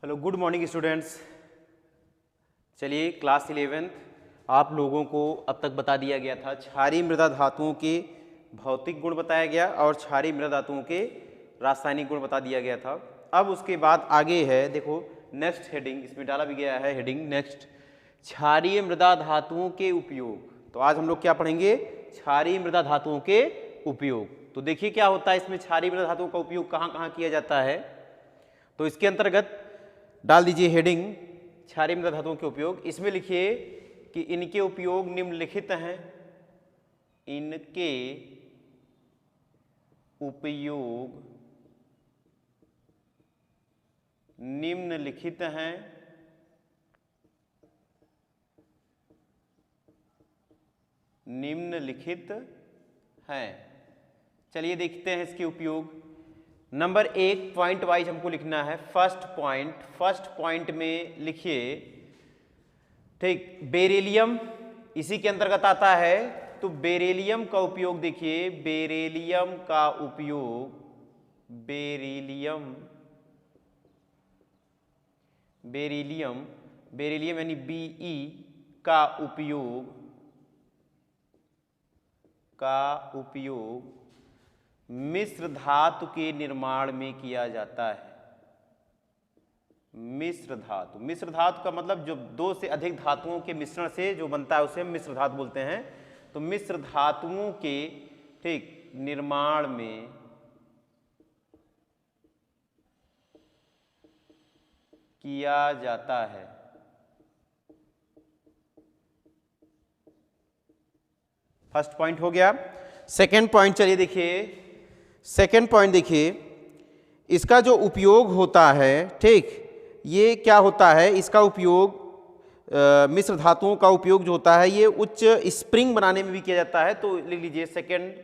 Hello, good morning students. चलिए, class 11 आप लोगों को अब तक बता दिया गया था। क्षारीय मृदा धातुओं के भौतिक गुण बताया गया और क्षारीय मृदा धातुओं के रासायनिक गुण बता दिया गया था। अब उसके बाद आगे है, देखो नेक्स्ट हेडिंग इसमें डाला भी गया है, हेडिंग नेक्स्ट क्षारीय मृदा धातुओं के उपयोग। तो आज हम लोग क्या पढ़ेंगे? क्षारीय मृदा धातुओं के उपयोग। तो देखिए क्या होता है इसमें, क्षारीय मृदा धातुओं का उपयोग कहाँ कहाँ किया जाता है। तो इसके अंतर्गत डाल दीजिए हेडिंग क्षारीय मृदा धातुओं के उपयोग। इसमें लिखिए कि इनके उपयोग निम्नलिखित हैं। इनके उपयोग निम्नलिखित हैं। निम्नलिखित हैं। चलिए देखते हैं इसके उपयोग। नंबर 1 पॉइंट वाइज हमको लिखना है। फर्स्ट पॉइंट में लिखिए, ठीक, बेरिलियम इसी के अंतर्गत आता है। तो बेरिलियम का उपयोग देखिए, बेरिलियम का उपयोग, बेरिलियम यानी Be का उपयोग मिश्र धातु के निर्माण में किया जाता है। मिश्र धातु का मतलब जो दो से अधिक धातुओं के मिश्रण से जो बनता है उसे हम मिश्र धातु बोलते हैं। तो मिश्र धातुओं के, ठीक, निर्माण में किया जाता है। फर्स्ट पॉइंट हो गया। सेकेंड पॉइंट चलिए देखिए, सेकेंड पॉइंट देखिए, इसका जो उपयोग होता है, ठीक, ये क्या होता है, इसका उपयोग मिश्र धातुओं का उपयोग जो होता है ये उच्च स्प्रिंग बनाने में भी किया जाता है। तो लिख लीजिए सेकेंड,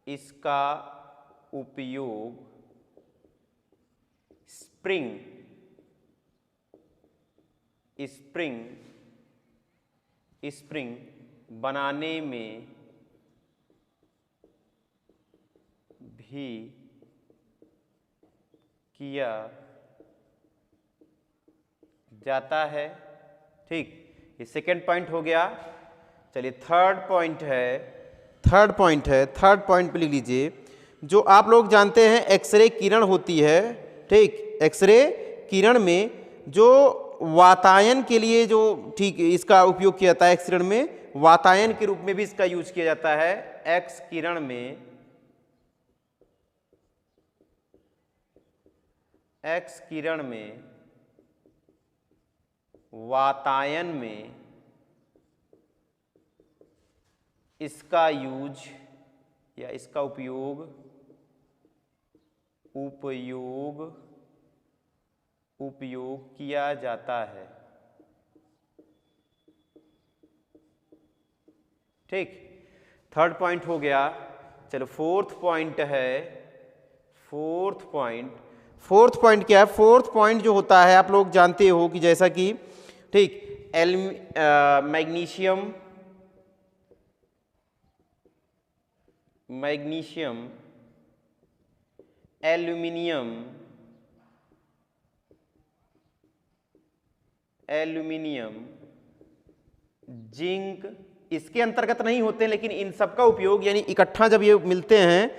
इसका उपयोग स्प्रिंग बनाने में भी किया जाता है। ठीक, ये सेकेंड पॉइंट हो गया। चलिए थर्ड पॉइंट पे लिख लीजिए, जो आप लोग जानते हैं एक्सरे किरण होती है, ठीक, एक्सरे किरण में जो वातायन के लिए जो, ठीक, इसका उपयोग किया जाता है। एक्स किरण में वातायन के रूप में भी इसका यूज किया जाता है। एक्स किरण में वातायन में इसका यूज या इसका उपयोग किया जाता है। ठीक, थर्ड पॉइंट हो गया। चलो फोर्थ पॉइंट है। फोर्थ पॉइंट क्या है? फोर्थ पॉइंट जो होता है आप लोग जानते हो कि जैसा कि, ठीक, मैग्नीशियम एल्यूमिनियम, जिंक इसके अंतर्गत नहीं होते, लेकिन इन सब का उपयोग यानी इकट्ठा जब ये मिलते हैं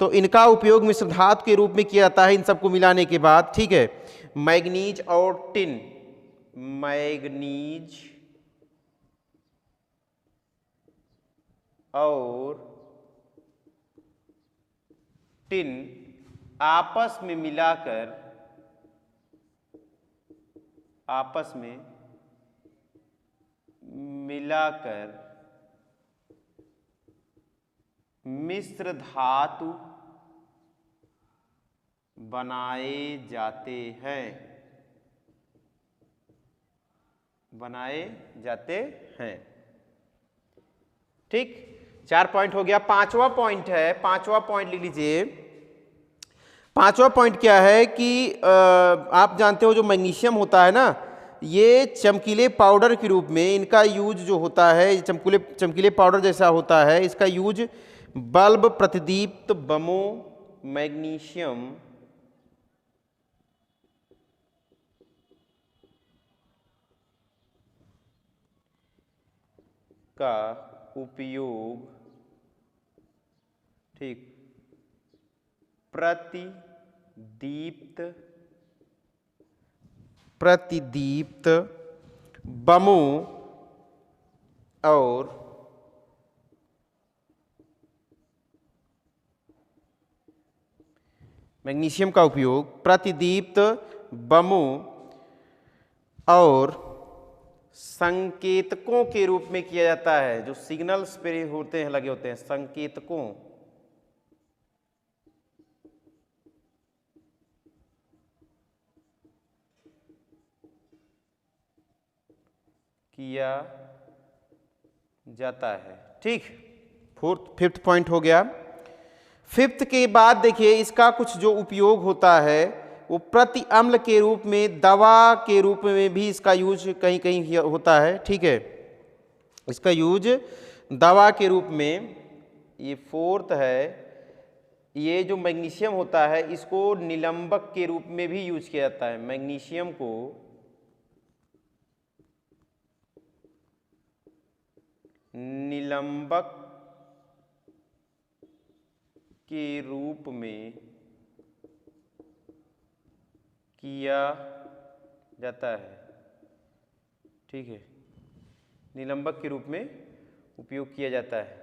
तो इनका उपयोग मिश्र धातु के रूप में किया जाता है इन सबको मिलाने के बाद। ठीक है, मैग्नीज और टिन, मैग्नीज और टिन आपस में मिलाकर मिश्र धातु बनाए जाते हैं। ठीक, 4 पॉइंट हो गया। पांचवा पॉइंट है, पांचवा पॉइंट लिख लीजिए। पांचवा पॉइंट क्या है कि आप जानते हो जो मैग्नीशियम होता है ना, ये चमकीले पाउडर के रूप में इनका यूज जो होता है, चमकीले पाउडर जैसा होता है। इसका यूज बल्ब, प्रतिदीप्त बमों मैग्नीशियम का उपयोग ठीक प्रतिदीप्त बमों और मैग्नीशियम का उपयोग प्रतिदीप्त बमों और संकेतकों के रूप में किया जाता है। जो सिग्नल्स पे होते हैं, लगे होते हैं, संकेतकों किया जाता है। ठीक, फिफ्थ पॉइंट हो गया। फिफ्थ के बाद देखिए इसका कुछ जो उपयोग होता है वो प्रति अम्ल के रूप में, दवा के रूप में भी इसका यूज कहीं कहीं होता है। ठीक है, इसका यूज दवा के रूप में। ये फोर्थ है, ये जो मैग्नीशियम होता है इसको निलंबक के रूप में भी यूज किया जाता है। मैग्नीशियम को निलंबक के रूप में किया जाता है। ठीक है, निलंबक के रूप में उपयोग किया जाता है।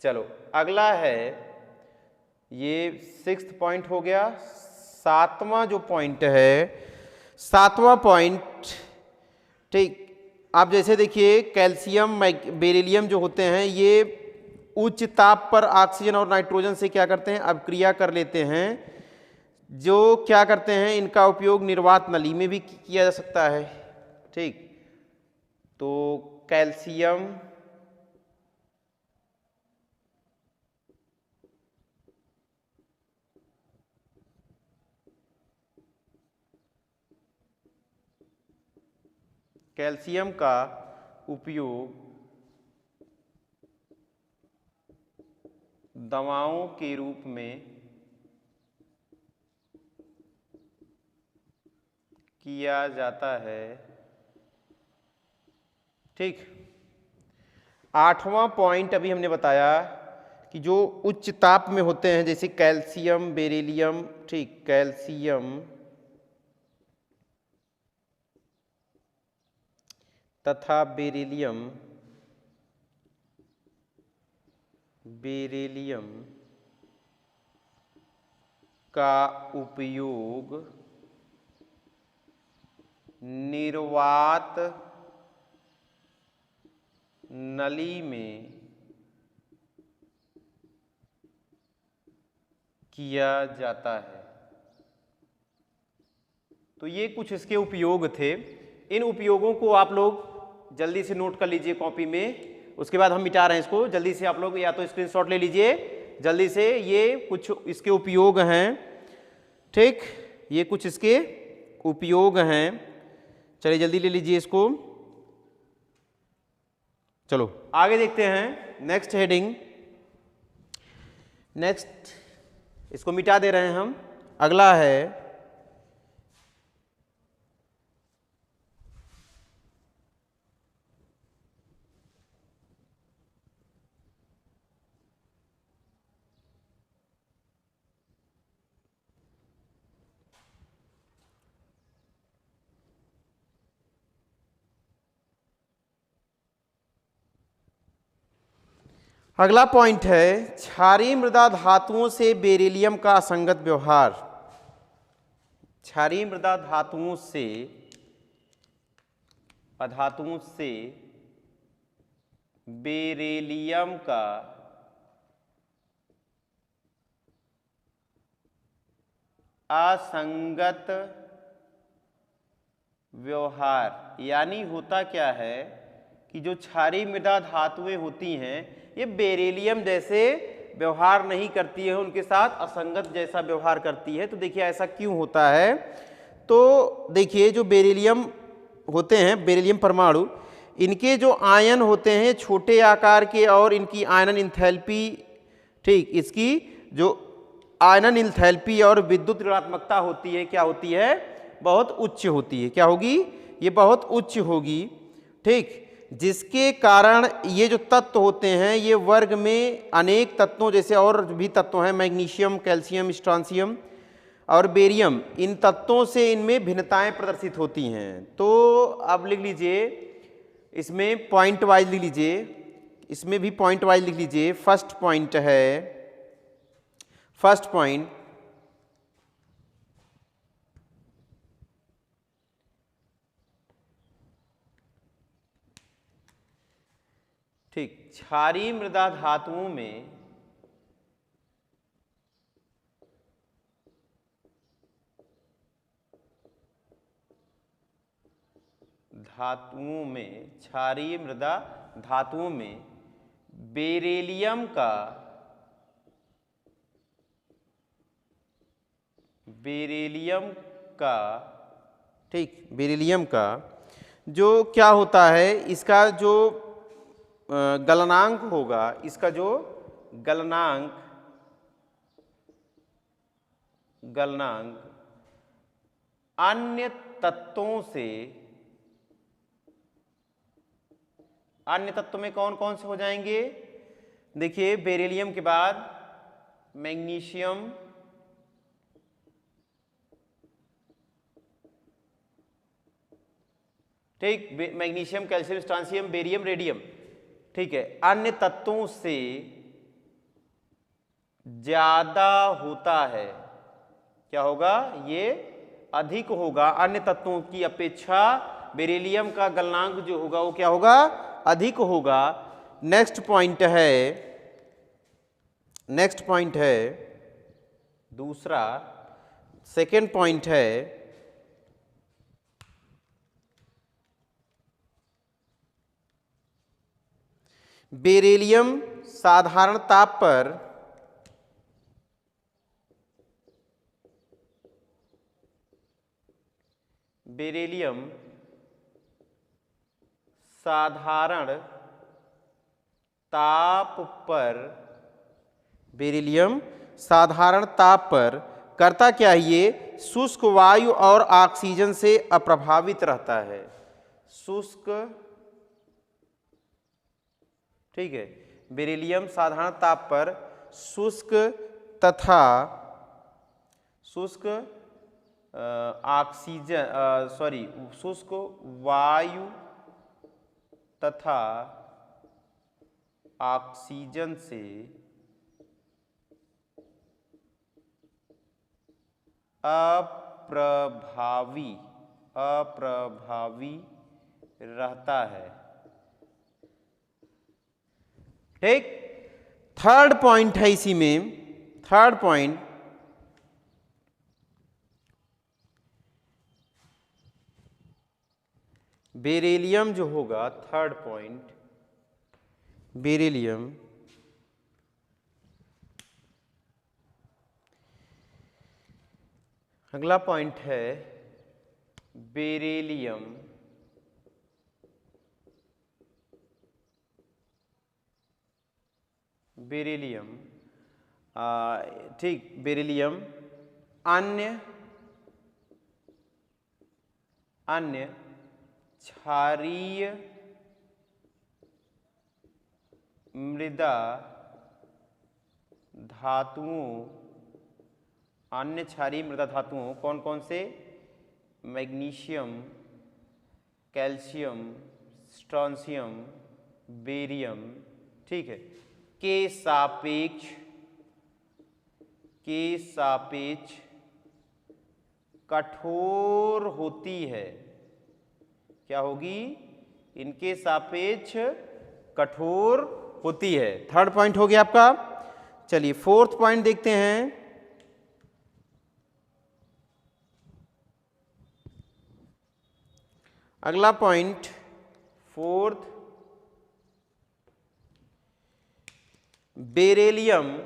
चलो अगला है, ये सिक्स्थ पॉइंट हो गया। सातवां जो पॉइंट है, सातवां पॉइंट, ठीक, आप जैसे देखिए कैल्शियम बेरिलियम जो होते हैं ये उच्च ताप पर ऑक्सीजन और नाइट्रोजन से क्या करते हैं, अभिक्रिया कर लेते हैं। जो क्या करते हैं, इनका उपयोग निर्वात नली में भी किया जा सकता है। ठीक, तो कैल्शियम का उपयोग दवाओं के रूप में किया जाता है। ठीक, आठवां पॉइंट अभी हमने बताया कि जो उच्च ताप में होते हैं जैसे कैल्शियम बेरिलियम, ठीक, कैल्शियम तथा बेरिलियम का उपयोग निर्वात नली में किया जाता है। तो ये कुछ इसके उपयोग थे। इन उपयोगों को आप लोग जल्दी से नोट कर लीजिए कॉपी में। उसके बाद हम मिटा रहे हैं इसको, जल्दी से आप लोग या तो स्क्रीनशॉट ले लीजिए जल्दी से। ये कुछ इसके उपयोग हैं। ठीक, ये कुछ इसके उपयोग हैं, चलिए जल्दी ले लीजिए इसको। चलो आगे देखते हैं नेक्स्ट हेडिंग। नेक्स्ट, इसको मिटा दे रहे हैं हम। अगला है अगला पॉइंट है क्षारीय मृदा धातुओं से बेरिलियम का असंगत व्यवहार। क्षारीय मृदा धातुओं से अधातुओं से बेरिलियम का असंगत व्यवहार। यानी होता क्या है कि जो क्षारीय मृदा धातुएं होती हैं ये बेरिलियम जैसे व्यवहार नहीं करती है, उनके साथ असंगत जैसा व्यवहार करती है। तो देखिए ऐसा क्यों होता है। तो देखिए जो बेरिलियम होते हैं, बेरिलियम परमाणु, इनके जो आयन होते हैं छोटे आकार के और इनकी आयनन इंथैल्पी, ठीक, इसकी जो आयनन इनथैल्पी और विद्युत ऋणात्मकता होती है, क्या होती है, बहुत उच्च होती है। क्या होगी, ये बहुत उच्च होगी। ठीक, जिसके कारण ये जो तत्व होते हैं ये वर्ग में अनेक तत्वों जैसे और भी तत्व हैं, मैग्नीशियम, कैल्शियम, स्ट्रांसियम और बेरियम, इन तत्वों से इनमें भिन्नताएं प्रदर्शित होती हैं। तो अब लिख लीजिए, इसमें पॉइंट वाइज लिख लीजिए, इसमें भी पॉइंट वाइज लिख लीजिए। फर्स्ट पॉइंट है, फर्स्ट पॉइंट, ठीक, क्षारीय मृदा धातुओं में क्षारीय मृदा धातुओं में बेरिलियम का, ठीक, बेरिलियम का जो क्या होता है, इसका जो गलनांक होगा, इसका जो गलनांक अन्य तत्वों में कौन कौन से हो जाएंगे। देखिए, बेरिलियम के बाद मैग्नीशियम, ठीक, magnesium, calcium, strontium, barium, radium, ठीक है, अन्य तत्वों से ज्यादा होता है। क्या होगा, ये अधिक होगा, अन्य तत्वों की अपेक्षा बेरिलियम का गलनांक जो होगा वो क्या होगा, अधिक होगा। नेक्स्ट पॉइंट है दूसरा, सेकेंड पॉइंट है बेरिलियम साधारण ताप पर बेरिलियम साधारण ताप पर करता क्या है, ये शुष्क वायु और ऑक्सीजन से अप्रभावित रहता है। शुष्क, ठीक है, बेरिलियम साधारण ताप पर शुष्क शुष्क वायु तथा ऑक्सीजन से अप्रभावी रहता है। ठीक, थर्ड पॉइंट है इसी में, थर्ड पॉइंट, बेरिलियम जो होगा, थर्ड पॉइंट, बेरिलियम अगला पॉइंट है बेरिलियम ठीक, बेरिलियम अन्य क्षारीय मृदा धातुओं कौन कौन से, मैग्नीशियम, कैल्शियम, स्ट्रांसियम, बेरियम, ठीक है, के सापेक्ष कठोर होती है। क्या होगी, इनके सापेक्ष कठोर होती है। थर्ड पॉइंट हो गया आपका। चलिए फोर्थ पॉइंट देखते हैं। अगला पॉइंट फोर्थ, बेरिलियम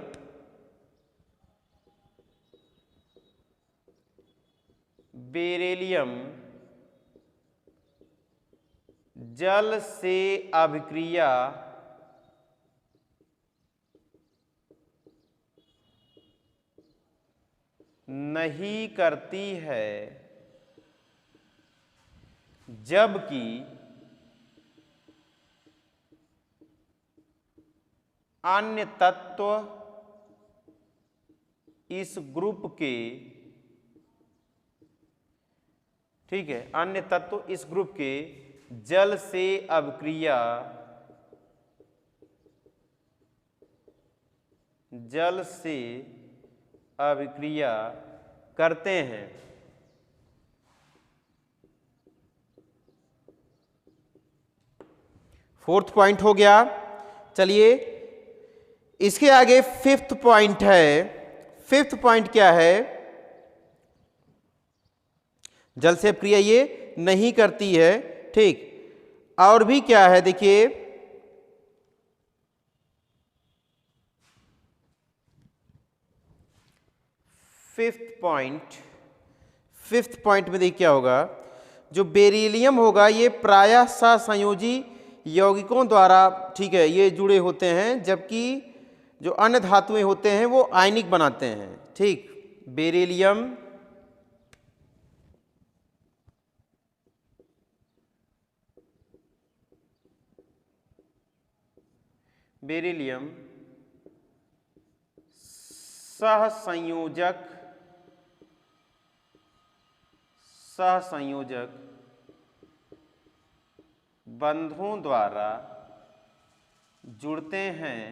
जल से अभिक्रिया नहीं करती है, जबकि अन्य तत्व इस ग्रुप के, ठीक है, अन्य तत्व इस ग्रुप के जल से अभिक्रिया करते हैं। फोर्थ पॉइंट हो गया। चलिए इसके आगे फिफ्थ पॉइंट है। फिफ्थ पॉइंट क्या है? जल से अभिक्रिया ये नहीं करती है, ठीक। और भी क्या है देखिए, फिफ्थ पॉइंट में देखिए क्या होगा, जो बेरिलियम होगा ये प्रायः सहसंयोजी यौगिकों द्वारा, ठीक है, ये जुड़े होते हैं, जबकि जो अन्य धातुएं होते हैं वो आयनिक बनाते हैं, ठीक। बेरिलियम सहसंयोजक बंधों द्वारा जुड़ते हैं,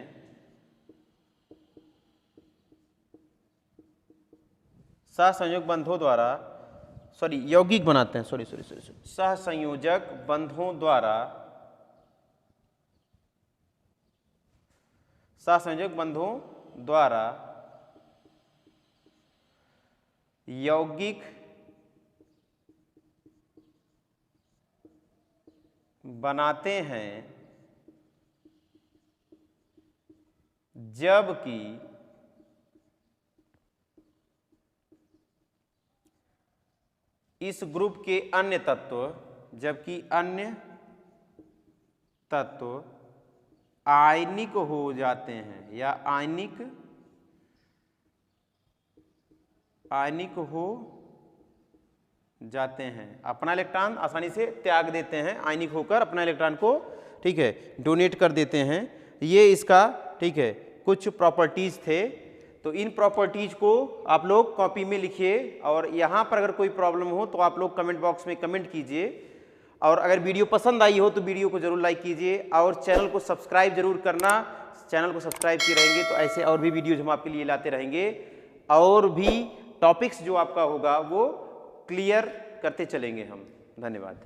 सहसंयोजक बंधों द्वारा, यौगिक बनाते हैं, सहसंयोजक बंधों द्वारा, सहसंयोजक बंधों द्वारा यौगिक बनाते हैं, जबकि इस ग्रुप के अन्य तत्व आयनिक हो जाते हैं या आयनिक हो जाते हैं, अपना इलेक्ट्रॉन आसानी से त्याग देते हैं, आयनिक होकर अपना इलेक्ट्रॉन को, ठीक है, डोनेट कर देते हैं। ये इसका, ठीक है, कुछ प्रॉपर्टीज थे। तो इन प्रॉपर्टीज को आप लोग कॉपी में लिखिए, और यहाँ पर अगर कोई प्रॉब्लम हो तो आप लोग कमेंट बॉक्स में कमेंट कीजिए, और अगर वीडियो पसंद आई हो तो वीडियो को जरूर लाइक कीजिए, और चैनल को सब्सक्राइब जरूर करना। चैनल को सब्सक्राइब किए रहेंगे तो ऐसे और भी वीडियोज हम आपके लिए लाते रहेंगे, और भी टॉपिक्स जो आपका होगा वो क्लियर करते चलेंगे हम। धन्यवाद।